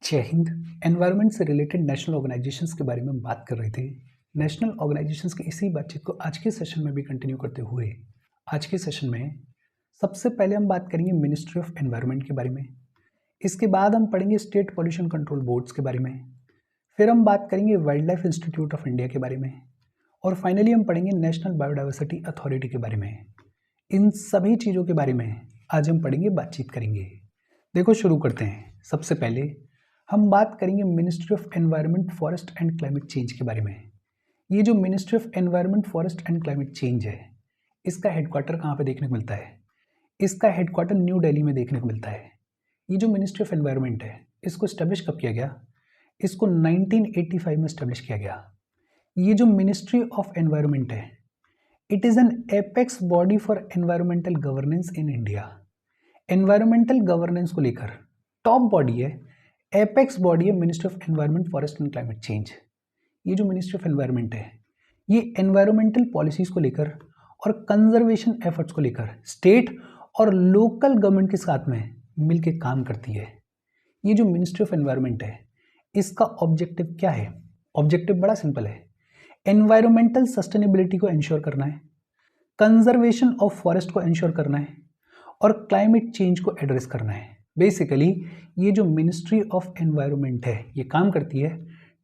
जय हिंद। एनवायरनमेंट से related national organisations के बारे में हम बात कर रहे थे। नेशनल ऑर्गेनाइजेशंस की इसी बातचीत को आज के सेशन में भी कंटिन्यू करते हुए आज के सेशन में सबसे पहले हम बात करेंगे मिनिस्ट्री ऑफ एनवायरनमेंट के बारे में। इसके बाद हम पढ़ेंगे स्टेट पॉल्यूशन कंट्रोल बोर्ड्स के बारे में। फिर हम बात करेंगे wild life institute of India के बारे में। और फाइनली हम पढ़ेंगे नेशनल बायोडाइवर्सिटी अथॉरिटी के बारे में। इन सभी चीज़ों के बारे में आज हम पढ़ेंगे, बातचीत करेंगे। देखो शुरू करते हैं। सबसे पहले हम बात करेंगे ministry of environment, forest and climate change के बारे में। ये जो ministry of environment, forest and climate change है, इसका हेडक्वार्टर कहाँ पे देखने को मिलता है? इसका हेडक्वार्टर न्यू दिल्ली में देखने को मिलता है। ये जो मिनिस्ट्री ऑफ एनवायरनमेंट है, इसको स्टैब्लिश कब किया गया? इसको 1985 में स्टैब्लिश किया गया। ये जो मिनिस्ट्री ऑफ एनवायरनमेंट है, it is an apex body for environmental governance in India. Environmental governance को लेकर टॉप बॉडी है, एपेक्स बॉडी है ministry of environment, forest and climate change. ये जो मिनिस्ट्री ऑफ एनवायरनमेंट है, ये एनवायरमेंटल पॉलिसीज़ को लेकर और कंजर्वेशन एफर्ट्स को लेकर स्टेट और लोकल गवर्नमेंट के साथ में मिलकर काम करती है। ये जो मिनिस्ट्री ऑफ एनवायरनमेंट है, इसका ऑब्जेक्टिव क्या है? ऑब्जेक्टिव बड़ा सिंपल है, एनवायरमेंटल सस्टेनेबिलिटी को इंश्योर करना है, कंजर्वेशन ऑफ फॉरेस्ट को इंश्योर करना है और क्लाइमेट चेंज को एड्रेस करना है। बेसिकली ये जो मिनिस्ट्री ऑफ एनवायरनमेंट है, ये काम करती है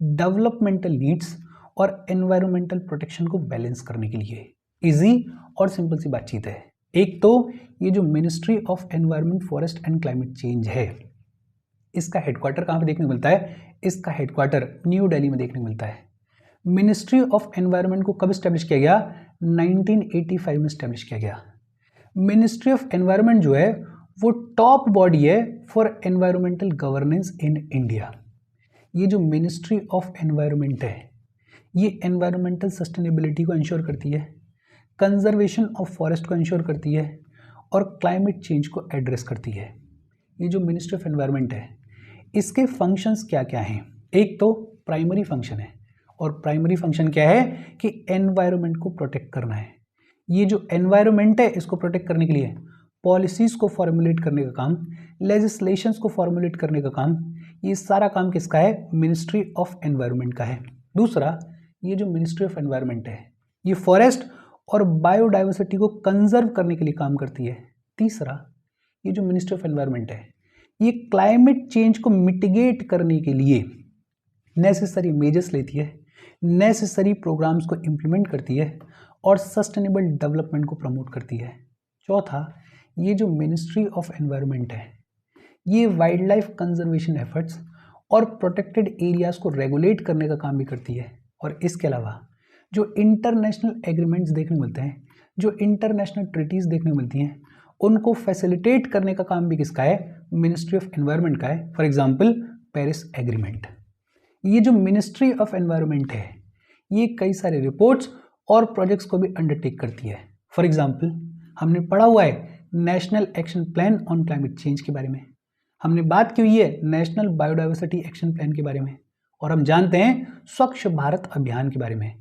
डेवलपमेंटल नीड्स और एनवायरमेंटल प्रोटेक्शन को बैलेंस करने के लिए। इजी और सिंपल सी बातचीत है। एक तो ये जो ministry of environment, forest and climate change है, इसका हेडक्वार्टर कहाँ पे देखने को मिलता है? इसका हेडक्वार्टर न्यू दिल्ली में देखने को मिलता है। मिनिस्ट्री ऑफ एनवायरनमेंट को कब स्टैब्लिश किया गया? 1985 में स्टैब्लिश किया गया। मिनिस्ट्री ऑफ एनवायरनमेंट जो है वो टॉप बॉडी है for environmental governance in India. ये जो मिनिस्ट्री ऑफ एनवायरनमेंट है, ये एनवायरमेंटल सस्टेनेबिलिटी को इंश्योर करती है, कंजर्वेशन ऑफ फॉरेस्ट को इंश्योर करती है और क्लाइमेट चेंज को एड्रेस करती है। ये जो मिनिस्ट्री ऑफ एनवायरनमेंट है, इसके फंक्शंस क्या क्या हैं? एक तो प्राइमरी फंक्शन है, और प्राइमरी फंक्शन क्या है कि एनवायरनमेंट को प्रोटेक्ट करना है। ये जो एनवायरनमेंट है, इसको प्रोटेक्ट करने के लिए पॉलिसीज़ को फॉर्मुलेट करने का काम, लेजिस्लेशंस को फॉर्मुलेट करने का काम, ये सारा काम किसका है? मिनिस्ट्री ऑफ एनवायरनमेंट का है। दूसरा, ये जो मिनिस्ट्री ऑफ एनवायरनमेंट है, ये फॉरेस्ट और बायोडाइवर्सिटी को कंजर्व करने के लिए काम करती है। तीसरा, ये जो मिनिस्ट्री ऑफ एनवायरनमेंट है, ये क्लाइमेट चेंज को मिटिगेट करने के लिए नेसेसरी मेजर्स लेती है, नेसेसरी प्रोग्राम्स को इम्प्लीमेंट करती है और सस्टेनेबल डेवलपमेंट को प्रमोट करती है। चौथा, ये जो मिनिस्ट्री ऑफ एनवायरनमेंट है, ये वाइल्ड लाइफ कंजर्वेशन एफर्ट्स और प्रोटेक्टेड एरियाज़ को रेगुलेट करने का काम भी करती है। और इसके अलावा जो इंटरनेशनल एग्रीमेंट्स देखने मिलते हैं, जो इंटरनेशनल ट्रीटीज़ देखने मिलती हैं, उनको फैसिलिटेट करने का काम भी किसका है? मिनिस्ट्री ऑफ एनवायरनमेंट का है। For example Paris agreement. ये जो मिनिस्ट्री ऑफ एनवायरनमेंट है, ये कई सारे रिपोर्ट्स और प्रोजेक्ट्स को भी अंडरटेक करती है। फॉर एग्जाम्पल हमने पढ़ा हुआ है national action plan on climate change के बारे में, हमने बात की हुई है नेशनल बायोडाइवर्सिटी एक्शन प्लान के बारे में, और हम जानते हैं स्वच्छ भारत अभियान के बारे में।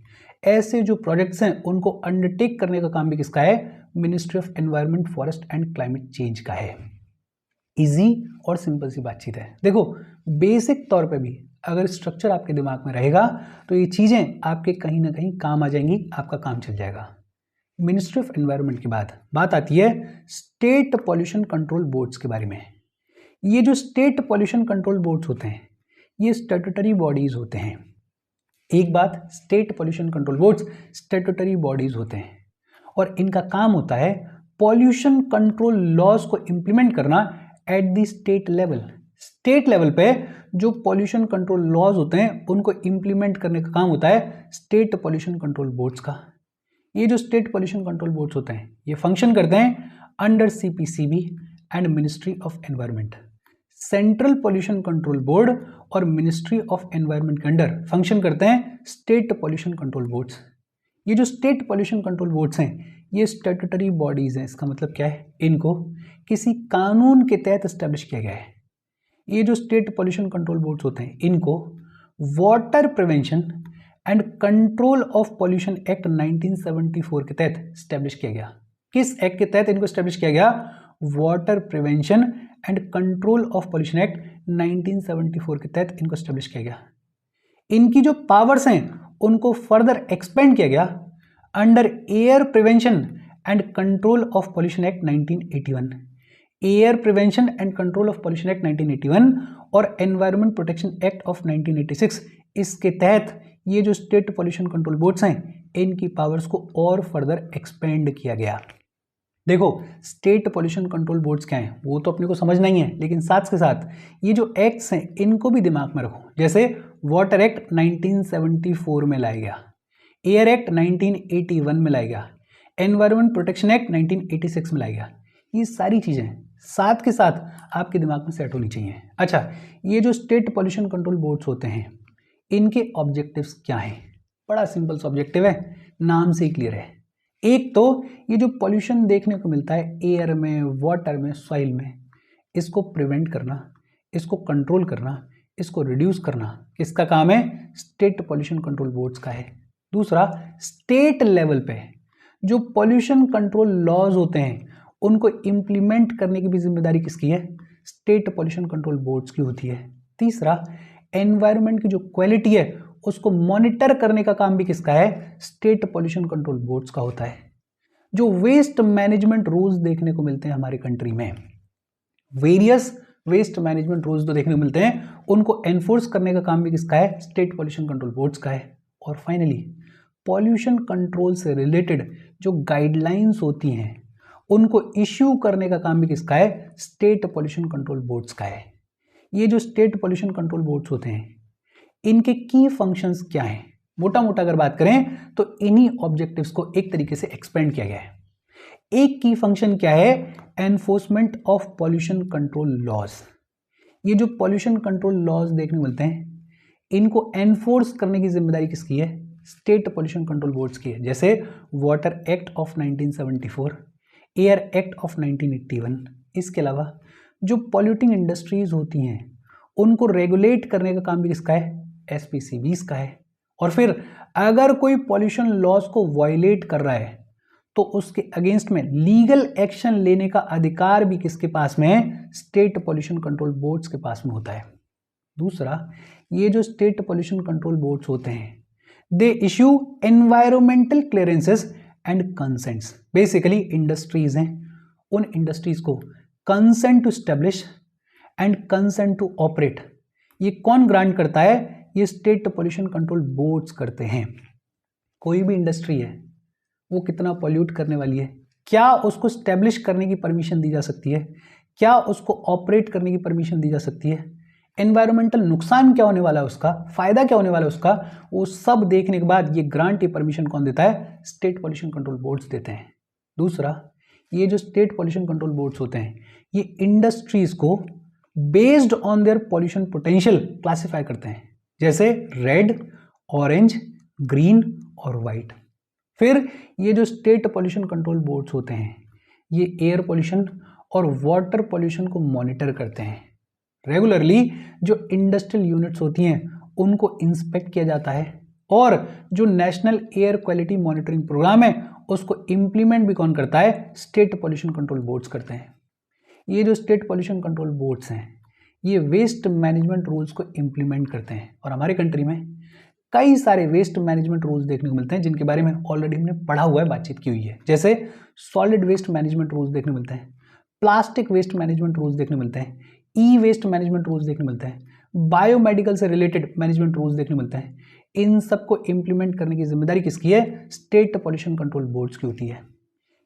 ऐसे जो प्रोजेक्ट्स हैं, उनको अंडरटेक करने का काम भी किसका है? Ministry of environment, forest and climate change का है। इजी और सिंपल सी बातचीत है। देखो बेसिक तौर पे भी अगर स्ट्रक्चर आपके दिमाग में रहेगा तो ये चीज़ें आपके कहीं ना कहीं काम आ जाएंगी, आपका काम चल जाएगा। मिनिस्ट्री ऑफ एनवायरनमेंट के बाद बात आती है स्टेट पॉल्यूशन कंट्रोल बोर्ड्स के बारे में। ये जो स्टेट पॉल्यूशन कंट्रोल बोर्ड्स होते हैं, ये स्टैट्यूटरी बॉडीज़ होते हैं। एक बात, state pollution control boards statutory bodies होते हैं और इनका काम होता है पॉल्यूशन कंट्रोल लॉज को इम्प्लीमेंट करना at the state level. State level पे जो पॉल्यूशन कंट्रोल लॉज होते हैं, उनको इम्प्लीमेंट करने का काम होता है स्टेट पॉल्यूशन कंट्रोल बोर्ड्स का। ये जो स्टेट पॉल्यूशन कंट्रोल बोर्ड्स होते हैं, ये फंक्शन करते हैं under CPCB and ministry of environment. Central pollution control board और मिनिस्ट्री ऑफ एनवायरनमेंट के अंडर फंक्शन करते हैं स्टेट पॉल्यूशन कंट्रोल बोर्ड्स। ये जो स्टेट पॉल्यूशन कंट्रोल बोर्ड्स हैं, ये स्टैट्यूटरी बॉडीज़ हैं। इसका मतलब क्या है? इनको किसी कानून के तहत एस्टेब्लिश किया गया है। ये जो स्टेट पॉल्यूशन कंट्रोल बोर्ड्स होते हैं, इनको water prevention and control of pollution act 1974 के तहत स्टैब्लिश किया गया। किस एक्ट के तहत इनको स्टैब्लिश किया गया? Water prevention and control of pollution act 1974 के तहत इनको स्टेब्लिश किया गया। इनकी जो पावर्स हैं उनको फर्दर एक्सपेंड किया गया under air prevention and control of pollution act 1981। Air prevention and control of pollution act 1981 और एनवायरमेंट प्रोटेक्शन एक्ट ऑफ 1986, इसके तहत ये जो स्टेट पॉल्यूशन कंट्रोल बोर्ड्स हैं इनकी पावर्स को और फर्दर एक्सपेंड किया गया। देखो स्टेट पॉल्यूशन कंट्रोल बोर्ड्स क्या हैं वो तो अपने को समझना ही है, लेकिन साथ के साथ ये जो एक्ट्स हैं इनको भी दिमाग में रखो। जैसे वाटर एक्ट 1974 में लाया गया, एयर एक्ट 1981 में लाया गया, एनवायरमेंट प्रोटेक्शन एक्ट 1986 में लाया गया। ये सारी चीज़ें साथ के साथ आपके दिमाग में सेट होनी चाहिए। अच्छा, ये जो स्टेट पॉल्यूशन कंट्रोल बोर्ड्स होते हैं इनके ऑब्जेक्टिव्स क्या हैं? बड़ा सिंपल सा ऑब्जेक्टिव है, नाम से ही क्लियर है। एक तो ये जो पॉल्यूशन देखने को मिलता है एयर में, वाटर में, सॉइल में, इसको प्रिवेंट करना, इसको कंट्रोल करना, इसको रिड्यूस करना किसका काम है? स्टेट पॉल्यूशन कंट्रोल बोर्ड्स का है। दूसरा, स्टेट लेवल पे जो पॉल्यूशन कंट्रोल लॉज होते हैं उनको इम्प्लीमेंट करने की भी जिम्मेदारी किसकी है? स्टेट पॉल्यूशन कंट्रोल बोर्ड्स की होती है। तीसरा, एनवायरनमेंट की जो क्वालिटी है उसको मॉनिटर करने का काम भी किसका है? स्टेट पॉल्यूशन कंट्रोल बोर्ड्स का होता है। जो वेस्ट मैनेजमेंट रूल्स देखने को मिलते हैं हमारे कंट्री में, वेरियस वेस्ट मैनेजमेंट रूल्स जो देखने को मिलते हैं उनको एनफोर्स करने का काम भी किसका है? स्टेट पॉल्यूशन कंट्रोल बोर्ड्स का है। और फाइनली पॉल्यूशन कंट्रोल से रिलेटेड जो गाइडलाइंस होती हैं उनको इश्यू करने का काम भी किसका है? स्टेट पॉल्यूशन कंट्रोल बोर्ड्स का है। ये जो स्टेट पॉल्यूशन कंट्रोल बोर्ड्स होते हैं इनके की फंक्शंस क्या हैं? मोटा मोटा अगर बात करें तो इन्हीं ऑब्जेक्टिव्स को एक तरीके से एक्सपेंड किया गया है। एक की फंक्शन क्या है? Enforcement of pollution control laws. ये जो पॉल्यूशन कंट्रोल लॉज देखने को मिलते हैं इनको एनफोर्स करने की जिम्मेदारी किसकी है? स्टेट पॉल्यूशन कंट्रोल बोर्ड्स की है। जैसे water act of 1974, air act of 1981। इसके अलावा जो पॉल्यूटिंग इंडस्ट्रीज होती हैं उनको रेगुलेट करने का काम भी किसका है? SPCBs का है। और फिर अगर कोई पॉल्यूशन लॉज को वायलेट कर रहा है तो उसके अगेंस्ट में लीगल एक्शन लेने का अधिकार भी किसके पास में है? स्टेट पॉल्यूशन कंट्रोल बोर्ड्स के पास में होता है। दूसरा, ये जो स्टेट पॉल्यूशन कंट्रोल बोर्ड्स होते हैं they issue environmental clearances and consents. Basically industries हैं, उन इंडस्ट्रीज को consent to establish and consent to operate ये कौन ग्रांट करता है? ये स्टेट पॉल्यूशन कंट्रोल बोर्ड्स करते हैं। कोई भी इंडस्ट्री है वो कितना पॉल्यूट करने वाली है, क्या उसको स्टैब्लिश करने की परमिशन दी जा सकती है, क्या उसको ऑपरेट करने की परमिशन दी जा सकती है, एनवायरमेंटल नुकसान क्या होने वाला है उसका, फायदा क्या होने वाला है उसका, वो सब देखने के बाद ये ग्रांट, ये परमिशन कौन देता है? स्टेट पॉल्यूशन कंट्रोल बोर्ड्स देते हैं। दूसरा, ये जो स्टेट पॉल्यूशन कंट्रोल बोर्ड्स होते हैं ये इंडस्ट्रीज को based on their pollution potential classify करते हैं। जैसे रेड, ऑरेंज, ग्रीन और वाइट। फिर ये जो स्टेट पॉल्यूशन कंट्रोल बोर्ड्स होते हैं ये एयर पॉल्यूशन और वाटर पॉल्यूशन को मॉनिटर करते हैं। रेगुलरली जो इंडस्ट्रियल यूनिट्स होती हैं उनको इंस्पेक्ट किया जाता है और जो national air quality monitoring programme है उसको इम्प्लीमेंट भी कौन करता है? स्टेट पॉल्यूशन कंट्रोल बोर्ड्स करते हैं। ये जो स्टेट पॉल्यूशन कंट्रोल बोर्ड्स हैं ये वेस्ट मैनेजमेंट रूल्स को इम्प्लीमेंट करते हैं। और हमारे कंट्री में कई सारे वेस्ट मैनेजमेंट रूल्स देखने को मिलते हैं जिनके बारे में ऑलरेडी हमने पढ़ा हुआ है, बातचीत की हुई है। जैसे सॉलिड वेस्ट मैनेजमेंट रूल्स देखने को मिलते हैं, प्लास्टिक वेस्ट मैनेजमेंट रूल्स देखने को मिलते हैं, ई वेस्ट मैनेजमेंट रूल्स देखने को मिलते हैं, बायोमेडिकल से रिलेटेड मैनेजमेंट रूल्स देखने को मिलते हैं। इन सबको इम्प्लीमेंट करने की जिम्मेदारी किसकी है? स्टेट पॉल्यूशन कंट्रोल बोर्ड्स की होती है।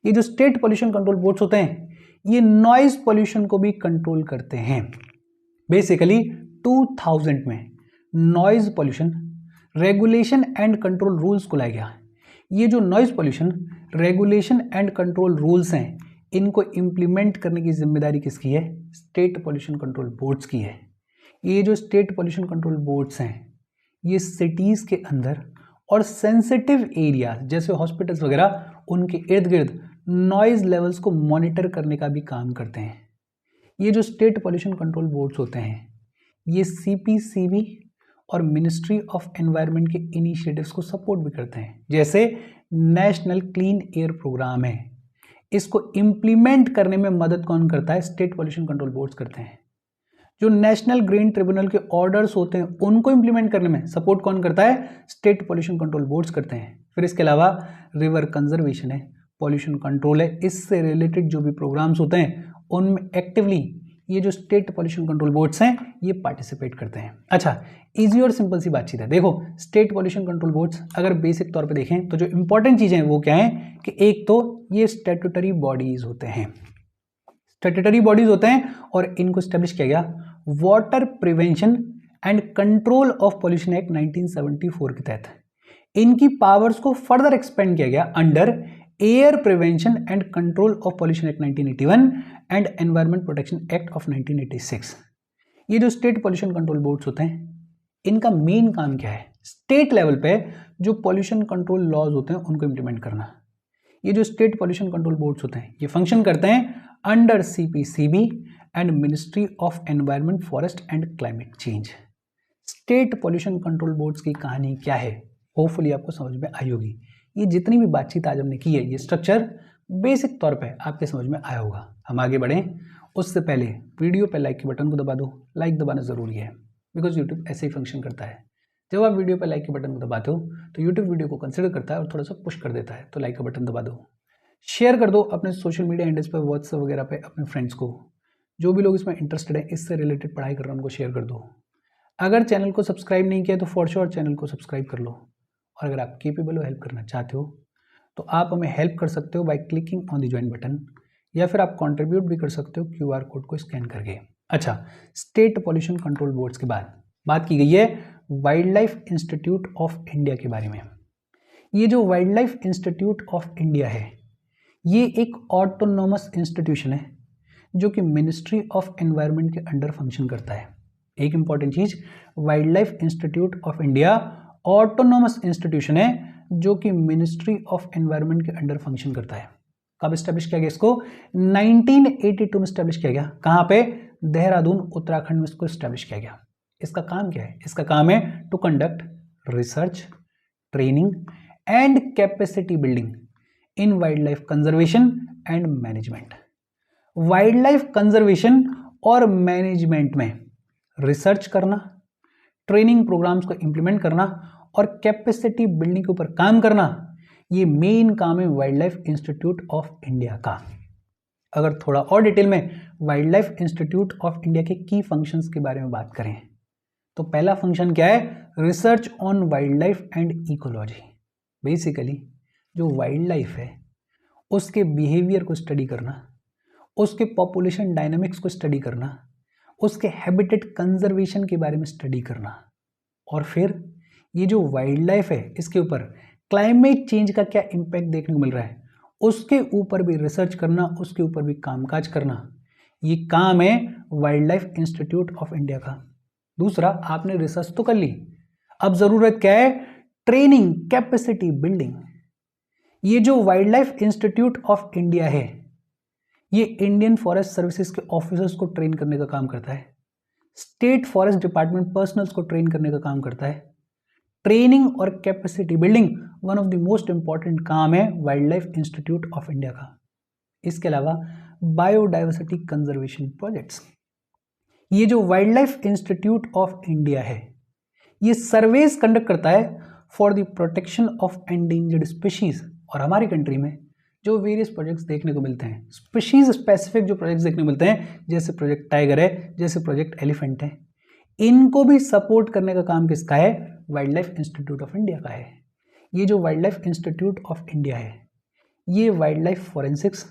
ये जो स्टेट पॉल्यूशन कंट्रोल बोर्ड्स होते हैं ये नॉइज पॉल्यूशन को भी कंट्रोल करते हैं। बेसिकली 2000 में noise pollution regulation and control rules को लाया गया। ये जो noise pollution regulation and control rules हैं इनको इम्प्लीमेंट करने की जिम्मेदारी किसकी है? स्टेट पॉल्यूशन कंट्रोल बोर्ड्स की है। ये जो स्टेट पॉल्यूशन कंट्रोल बोर्ड्स हैं ये सिटीज़ के अंदर और सेंसिटिव एरिया जैसे हॉस्पिटल्स वगैरह उनके इर्द गिर्द नॉइज लेवल्स को मॉनिटर करने का भी काम करते हैं। ये जो स्टेट पॉल्यूशन कंट्रोल बोर्ड्स होते हैं ये CPCB और मिनिस्ट्री ऑफ एनवायरनमेंट के इनिशिएटिव्स को सपोर्ट भी करते हैं। जैसे नेशनल क्लीन एयर प्रोग्राम है, इसको इम्प्लीमेंट करने में मदद कौन करता है? स्टेट पॉल्यूशन कंट्रोल बोर्ड्स करते हैं। जो नेशनल ग्रीन ट्रिब्यूनल के ऑर्डर्स होते हैं उनको इंप्लीमेंट करने में सपोर्ट कौन करता है? स्टेट पॉल्यूशन कंट्रोल बोर्ड्स करते हैं। फिर इसके अलावा रिवर कंजर्वेशन है, पॉल्यूशन कंट्रोल है, इससे रिलेटेड जो भी प्रोग्राम्स होते हैं उनमें एक्टिवली ये जो स्टेट पॉल्यूशन कंट्रोल बोर्ड्स हैं ये पार्टिसिपेट करते हैं। अच्छा, इजी और सिंपल सी बातचीत है। देखो, स्टेट पॉल्यूशन कंट्रोल बोर्ड्स अगर बेसिक तौर पे देखें तो जो इंपॉर्टेंट चीजें हैं वो क्या है कि एक तो ये स्टैट्यूटरी बॉडीज होते हैं, स्टैट्यूटरी बॉडीज होते हैं और इनको स्टैब्लिश किया गया water prevention and control of pollution act 1974 के तहत। इनकी पावर्स को फर्दर एक्सपेंड किया गया under air prevention and control of pollution act 1981 and environment protection act of 1986। ये जो स्टेट पॉल्यूशन कंट्रोल बोर्ड्स होते हैं इनका मेन काम क्या है? स्टेट लेवल पे जो पॉल्यूशन कंट्रोल लॉज होते हैं उनको इंप्लीमेंट करना। ये जो स्टेट पॉल्यूशन कंट्रोल बोर्ड्स होते हैं ये फंक्शन करते हैं under CPCB and ministry of environment, forest and climate change. State pollution control boards की कहानी क्या है होपफुली आपको समझ में आई होगी। ये जितनी भी बातचीत आज हमने की है ये स्ट्रक्चर बेसिक तौर पे आपके समझ में आया होगा। हम आगे बढ़ें उससे पहले वीडियो पे लाइक के बटन को दबा दो। लाइक दबाना ज़रूरी है बिकॉज यूट्यूब ऐसे ही फंक्शन करता है। जब आप वीडियो पे लाइक के बटन को दबाते हो तो यूट्यूब वीडियो को कंसिडर करता है और थोड़ा सा पुश कर देता है। तो लाइक का बटन दबा दो, शेयर कर दो अपने सोशल मीडिया हैंडल्स पर, व्हाट्सएप वगैरह पे अपने फ्रेंड्स को। जो भी लोग इसमें इंटरेस्टेड है, इससे रिलेटेड पढ़ाई कर रहे हैं, उनको शेयर कर दो। अगर चैनल को सब्सक्राइब नहीं किया तो फॉर श्योर चैनल को सब्सक्राइब कर लो। और अगर आप केपेबल हो हेल्प करना चाहते हो तो आप हमें हेल्प कर सकते हो by clicking on the join button, या फिर आप कंट्रीब्यूट भी कर सकते हो QR कोड को स्कैन करके। अच्छा, स्टेट पॉल्यूशन कंट्रोल बोर्ड्स के बाद बात की गई है wildlife institute of India के बारे में। ये जो wild life institute of India है ये एक ऑटोनोमस इंस्टीट्यूशन है जो कि मिनिस्ट्री ऑफ एनवायरनमेंट के अंडर फंक्शन करता है। एक इंपॉर्टेंट चीज, wild life institute of India autonomous institution है जो कि मिनिस्ट्री ऑफ एनवायरनमेंट के अंडर फंक्शन करता है। कब स्टैब्लिश किया गया इसको? 1982 में स्टैब्लिश किया गया। कहाँ पे? देहरादून, उत्तराखंड में इसको स्टैब्लिश किया गया। इसका काम क्या है? इसका काम है to conduct research, training and capacity building in wildlife conservation and management. Wildlife conservation और मैनेजमेंट में रिसर्च करना, ट्रेनिंग प्रोग्राम्स को इंप्लीमेंट करना और कैपेसिटी बिल्डिंग के ऊपर काम करना, ये मेन काम है wildlife institute of India का। अगर थोड़ा और डिटेल में wild life institute of India के की फंक्शंस के बारे में बात करें तो पहला फंक्शन क्या है? Research on wild life and ecology. Basically जो वाइल्ड लाइफ है उसके बिहेवियर को स्टडी करना, उसके पॉपुलेशन डायनामिक्स को स्टडी करना, उसके हैबिटेट कंजर्वेशन के बारे में स्टडी करना, और फिर ये जो वाइल्ड लाइफ है इसके ऊपर क्लाइमेट चेंज का क्या इम्पैक्ट देखने को मिल रहा है उसके ऊपर भी रिसर्च करना, उसके ऊपर भी कामकाज करना। ये काम है wildlife institute of India का। दूसरा, आपने रिसर्च तो कर ली, अब जरूरत क्या है? Training, capacity building. ये जो wild life institute of India है ये इंडियन फॉरेस्ट सर्विसेज के ऑफिसर्स को ट्रेन करने का काम करता है, स्टेट फॉरेस्ट डिपार्टमेंट पर्सनल्स को ट्रेन करने का काम करता है। ट्रेनिंग और capacity building one of the most important काम है wildlife institute of India का। इसके अलावा बायोडाइवर्सिटी कंजर्वेशन प्रोजेक्ट्स। ये जो wild life institute of India है ये सर्वेस कंडक्ट करता है for the protection of endangered species. और हमारी कंट्री में जो वेरियस प्रोजेक्ट्स देखने को मिलते हैं, स्पीशीज स्पेसिफिक जो प्रोजेक्ट्स देखने को मिलते हैं, जैसे प्रोजेक्ट टाइगर है, जैसे प्रोजेक्ट एलिफेंट है, इनको भी सपोर्ट करने का काम किसका है? Wildlife institute of India का है। ये जो wild life institute of India है ये वाइल्ड लाइफ फॉरेंसिक्स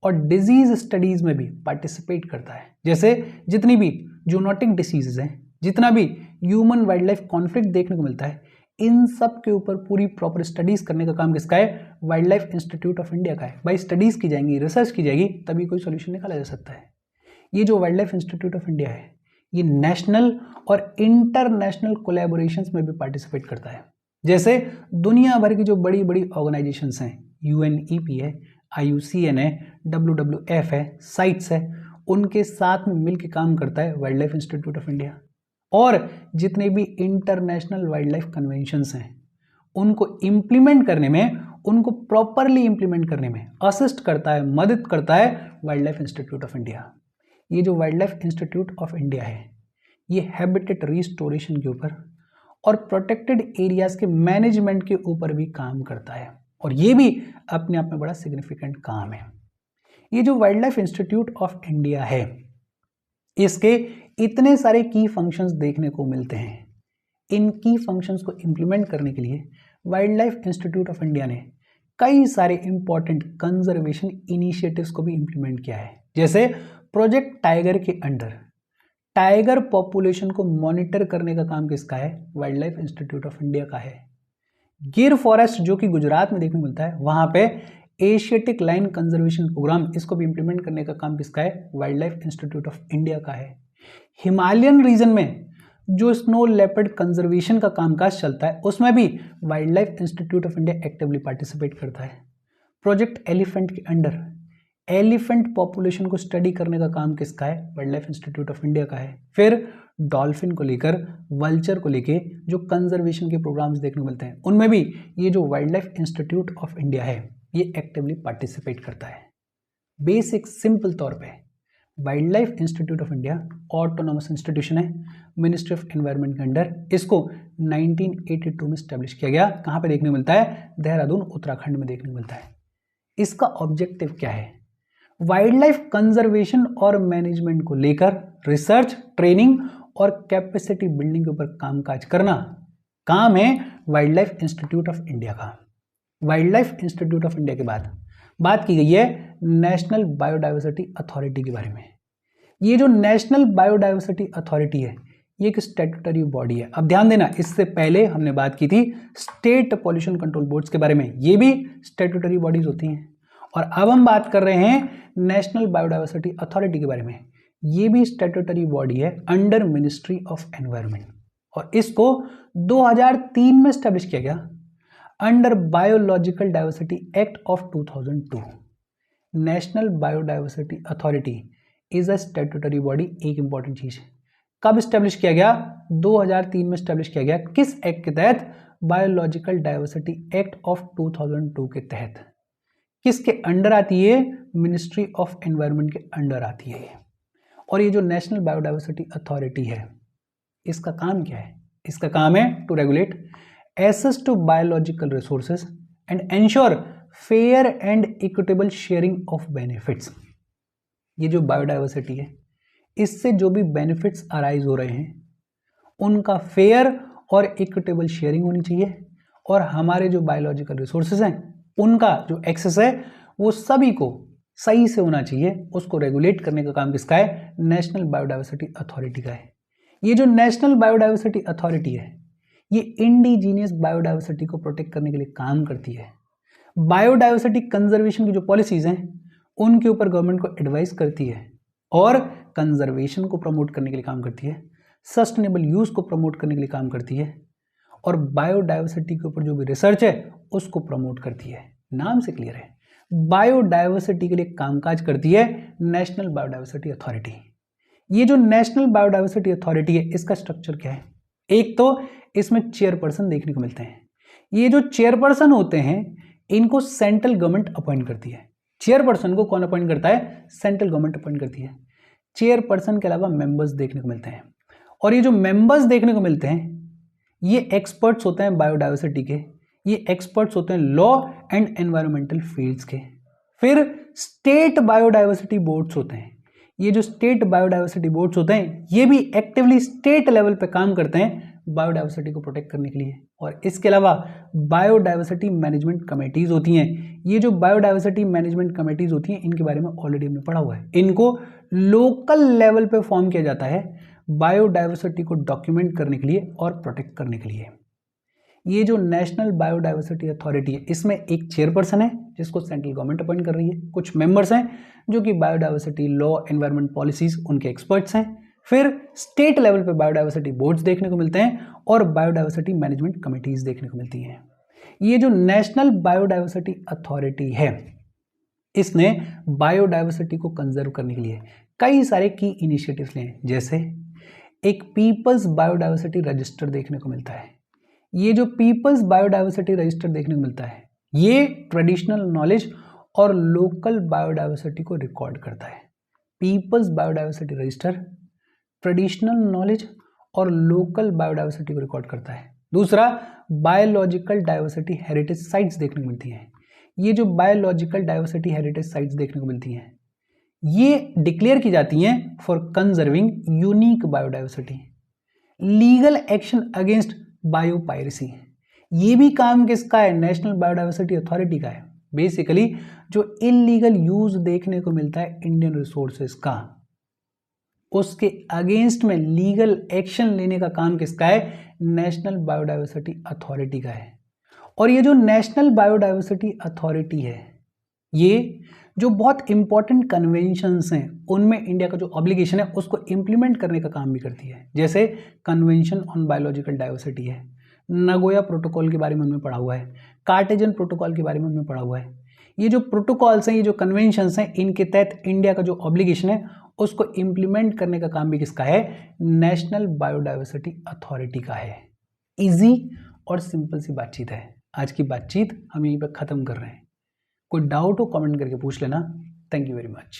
और डिजीज स्टडीज में भी पार्टिसिपेट करता है। जैसे जितनी भी जूनोटिक डिसीजेज हैं, जितना भी ह्यूमन वाइल्ड लाइफ कॉन्फ्लिक्ट देखने को मिलता है, इन सब के ऊपर पूरी प्रॉपर स्टडीज करने का काम किसका है? Wildlife institute of India का है। भाई स्टडीज की जाएंगी, रिसर्च की जाएगी, तभी कोई सोल्यूशन निकाला जा सकता है। ये जो wild life institute of India है ये नेशनल और इंटरनेशनल कोलैबोरेशंस में भी पार्टिसिपेट करता है। जैसे दुनिया भर की जो बड़ी बड़ी ऑर्गेनाइजेशंस हैं, UNEP है, IUCN है, WWF है, साइट्स है, उनके साथ में मिलकर काम करता है wildlife institute of India. और जितने भी इंटरनेशनल वाइल्ड लाइफ कन्वेंशंस हैं उनको इम्प्लीमेंट करने में उनको प्रॉपरली इंप्लीमेंट करने में असिस्ट करता है, मदद करता है wildlife institute of India. ये जो wild life institute of India है, ये हैबिटेट रिस्टोरेशन के ऊपर और प्रोटेक्टेड एरियाज के मैनेजमेंट के ऊपर भी काम करता है, और ये भी अपने आप में बड़ा सिग्निफिकेंट काम है। ये जो wild life institute of India है, इसके इतने सारे की फंक्शंस देखने को मिलते हैं। इन की फंक्शंस को इंप्लीमेंट करने के लिए wild life institute of India ने कई सारे इंपॉर्टेंट कंजर्वेशन इनिशिएटिव्स को भी इंप्लीमेंट किया है। जैसे प्रोजेक्ट टाइगर के अंडर टाइगर पॉपुलेशन को मॉनिटर करने का काम किसका है? Wildlife institute of India का है। गिर फॉरेस्ट जो कि गुजरात में देखने को मिलता है, वहां पे एशियाटिक लाइन कंजर्वेशन प्रोग्राम, इसको भी इंप्लीमेंट करने का काम किसका है? Wildlife institute of India का है। हिमालयन रीजन में जो स्नो लेपर्ड कंजर्वेशन का कामकाज चलता है, उसमें भी wild life institute of India actively participate करता है। प्रोजेक्ट एलिफेंट के अंडर एलिफेंट पॉपुलेशन को स्टडी करने का काम किसका है? Wildlife institute of India का है। फिर डॉल्फिन को लेकर, वल्चर को लेकर जो कंजर्वेशन के प्रोग्राम्स देखने को मिलते हैं, उनमें भी ये जो wild life institute of India है, ये एक्टिवली पार्टिसिपेट करता है। बेसिक सिंपल तौर पे wild life institute of India autonomous institution है, मिनिस्ट्री ऑफ एनवायरनमेंट के अंडर। इसको 1982 में स्टैब्लिश किया गया। कहाँ पे देखने को मिलता है? देहरादून, उत्तराखंड में देखने को मिलता है। इसका ऑब्जेक्टिव क्या है? वाइल्ड लाइफ कंजर्वेशन और मैनेजमेंट को लेकर रिसर्च, ट्रेनिंग और कैपेसिटी बिल्डिंग के ऊपर कामकाज करना काम है wildlife institute of India का। Wildlife institute of India के बाद बात की गई है नेशनल बायोडाइवर्सिटी अथॉरिटी के बारे में। ये जो नेशनल बायोडाइवर्सिटी अथॉरिटी है, ये एक स्टैट्यूटरी बॉडी है। अब ध्यान देना, इससे पहले हमने बात की थी स्टेट पॉल्यूशन कंट्रोल बोर्ड्स के बारे में, ये भी स्टैट्यूटरी बॉडीज होती हैं। और अब हम बात कर रहे हैं नेशनल बायोडाइवर्सिटी अथॉरिटी के बारे में। ये भी स्टैट्यूटरी बॉडी है अंडर मिनिस्ट्री ऑफ एनवायरनमेंट, और इसको 2003 में स्टैब्लिश किया गया under biological diversity act of 2002। National biodiversity authority is a statutory body. एक इंपॉर्टेंट चीज, कब स्टैब्लिश किया गया? 2003 में स्टैब्लिश किया गया। किस एक्ट के तहत? बायोलॉजिकल डाइवर्सिटी एक्ट ऑफ 2002 के तहत। किसके अंडर आती है? मिनिस्ट्री ऑफ एनवायरनमेंट के अंडर आती है। और ये जो नेशनल बायोडाइवर्सिटी अथॉरिटी है, इसका काम क्या है? इसका काम है to regulate access to biological resources and ensure fair and equitable sharing of benefits। ये जो बायोडाइवर्सिटी है, इससे जो भी बेनिफिट्स अराइज हो रहे हैं, उनका फेयर और इक्विटेबल शेयरिंग होनी चाहिए, और हमारे जो बायोलॉजिकल रिसोर्सेज हैं, उनका जो एक्सेस है, वो सभी को सही से होना चाहिए। उसको रेगुलेट करने का काम किसका है? नेशनल बायोडाइवर्सिटी अथॉरिटी का है। ये जो नेशनल बायोडाइवर्सिटी अथॉरिटी है, ये इंडिजीनियस बायोडाइवर्सिटी को प्रोटेक्ट करने के लिए काम करती है। बायोडाइवर्सिटी कंजर्वेशन की जो पॉलिसीज हैं, उनके ऊपर गवर्नमेंट को एडवाइस करती है, और कंजर्वेशन को प्रमोट करने के लिए काम करती है, सस्टेनेबल यूज को प्रमोट करने के लिए काम करती है, और बायोडाइवर्सिटी के ऊपर जो भी रिसर्च है उसको प्रमोट करती है। नाम से क्लियर है, बायोडाइवर्सिटी के लिए कामकाज करती है नेशनल बायोडाइवर्सिटी अथॉरिटी। ये जो नेशनल बायोडाइवर्सिटी अथॉरिटी है, इसका स्ट्रक्चर क्या है? एक तो इसमें चेयरपर्सन देखने को मिलते हैं। ये जो चेयरपर्सन होते हैं, इनको सेंट्रल गवर्नमेंट अपॉइंट करती है। चेयरपर्सन को कौन अपॉइंट करता है? सेंट्रल गवर्नमेंट अपॉइंट करती है। चेयरपर्सन के अलावा मेंबर्स देखने को मिलते हैं, और ये जो मेंबर्स देखने को मिलते हैं, ये एक्सपर्ट्स होते हैं बायोडाइवर्सिटी के, ये एक्सपर्ट्स होते हैं लॉ एंड एनवायरमेंटल फील्ड्स के। फिर स्टेट बायोडाइवर्सिटी बोर्ड्स होते हैं। ये जो स्टेट बायोडाइवर्सिटी बोर्ड्स होते हैं, ये भी एक्टिवली स्टेट लेवल पे काम करते हैं बायोडाइवर्सिटी को प्रोटेक्ट करने के लिए। और इसके अलावा बायोडाइवर्सिटी मैनेजमेंट कमेटीज होती हैं। ये जो बायोडाइवर्सिटी मैनेजमेंट कमेटीज होती हैं, इनके बारे में ऑलरेडी हमने पढ़ा हुआ है। इनको लोकल लेवल पे फॉर्म किया जाता है बायोडाइवर्सिटी को डॉक्यूमेंट करने के लिए और प्रोटेक्ट करने के लिए। ये जो नेशनल बायोडाइवर्सिटी अथॉरिटी है, इसमें एक चेयरपर्सन है जिसको सेंट्रल गवर्नमेंट अपॉइंट कर रही है, कुछ मेंबर्स हैं जो कि बायोडाइवर्सिटी लॉ एनवायरनमेंट पॉलिसीज उनके एक्सपर्ट्स हैं, फिर स्टेट लेवल पे बायोडाइवर्सिटी बोर्ड्स देखने को मिलते हैं और बायोडाइवर्सिटी मैनेजमेंट कमिटीज देखने को मिलती हैं। ये जो नेशनल बायोडाइवर्सिटी अथॉरिटी है, इसने बायोडाइवर्सिटी को कंजर्व करने के लिए कई सारे की इनिशिएटिव्स लिए हैं। जैसे एक पीपल्स बायोडाइवर्सिटी रजिस्टर देखने को मिलता है। ये जो पीपल्स बायोडाइवर्सिटी रजिस्टर देखने को मिलता है, ये ट्रेडिशनल नॉलेज और लोकल बायोडाइवर्सिटी को रिकॉर्ड करता है। People's biodiversity register traditional knowledge और लोकल बायोडाइवर्सिटी को रिकॉर्ड करता है। दूसरा, बायोलॉजिकल डाइवर्सिटी हेरिटेज साइट्स देखने को मिलती हैं। ये जो बायोलॉजिकल डाइवर्सिटी हेरिटेज साइट्स देखने को मिलती हैं, ये डिक्लेयर की जाती हैं for conserving unique biodiversity. Legal action against biopiracy, ये भी काम किसका है? नेशनल बायोडाइवर्सिटी अथॉरिटी का है। बेसिकली जो इलीगल यूज देखने को मिलता है इंडियन रिसोर्सेज का, उसके अगेंस्ट में लीगल एक्शन लेने का काम किसका है? नेशनल बायोडाइवर्सिटी अथॉरिटी का है। और ये जो नेशनल बायोडाइवर्सिटी अथॉरिटी है, ये जो बहुत इंपॉर्टेंट कन्वेंशंस हैं उनमें इंडिया का जो ऑब्लिगेशन है उसको इंप्लीमेंट करने का काम भी करती है। जैसे कन्वेंशन ऑन बायोलॉजिकल डाइवर्सिटी है, नगोया प्रोटोकॉल के बारे में हमने पढ़ा हुआ है, कार्टेजन प्रोटोकॉल के बारे में हमने पढ़ा हुआ है। ये जो प्रोटोकॉल्स हैं, ये जो कन्वेंशंस हैं, इनके तहत इंडिया का जो ऑब्लिगेशन है उसको इंप्लीमेंट करने का काम भी किसका है? नेशनल बायोडाइवर्सिटी अथॉरिटी का है। इजी और सिंपल सी बातचीत है। आज की बातचीत हम यहीं पर ख़त्म कर रहे हैं। कोई डाउट हो कमेंट करके पूछ लेना। Thank you very much.